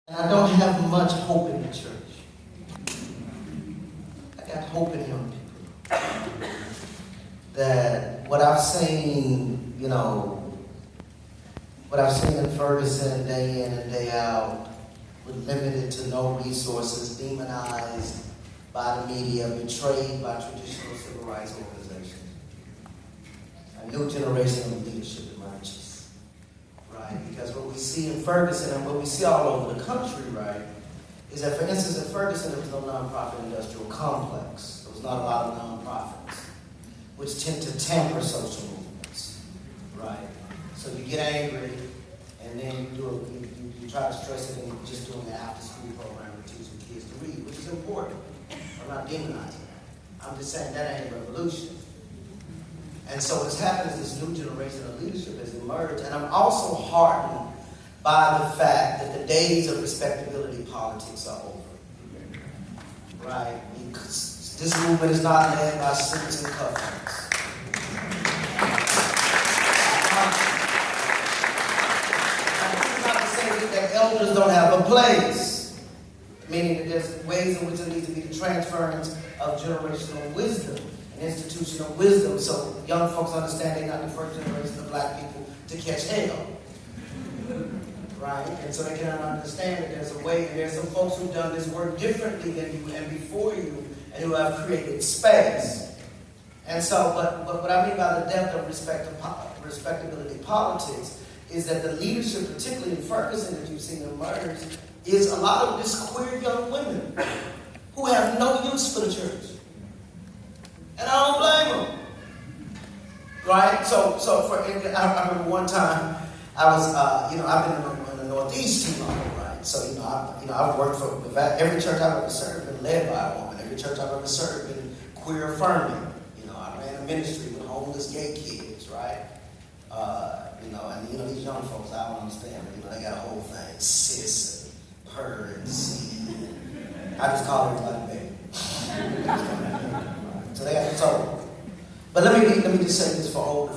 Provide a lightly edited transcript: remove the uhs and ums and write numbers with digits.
And I don't have much hope in the church. I got hope in young people. That what I've seen, what I've seen in Ferguson day in and day out, with limited to no resources, demonized by the media, betrayed by traditional civil rights organizations. A new generation of leadership emerges, right? Because what we see in Ferguson and what we see all over the country, right, is that, for instance, in Ferguson, there was no nonprofit industrial complex. There was not a lot of nonprofits, which tend to tamper social movements, right? So you get angry, and then you try to stress it in just doing an after-school program to teach the kids to read, which is important. I'm not demonizing that. I'm just saying that ain't a revolution. And so what's happened is this new generation of leadership has emerged, and I'm also heartened by the fact that the days of respectability politics are over, right? Because this movement is not led by suits and cufflinks. That elders don't have a place, meaning that there's ways in which there needs to be the transference of generational wisdom and institutional wisdom, so young folks understand they're not the first generation of black people to catch hell, right? And so they can understand that there's a way, and there's some folks who've done this work differently than you and before you, and who have created space. And so, but what I mean by the depth of respectability politics is that the leadership, particularly in Ferguson, that you've seen emerge, is a lot of just queer young women who have no use for the church. And I don't blame them. Right? I remember one time I was, I've been in the Northeast too long, right? So, I've worked for every church I've ever served been led by a woman. Every church I've ever served been queer affirming. I ran a ministry with homeless gay kids, right? And these young folks, I don't understand, but they got a whole thing, sis and her and C. I just call everybody baby. So they got the total. But let me just say this for older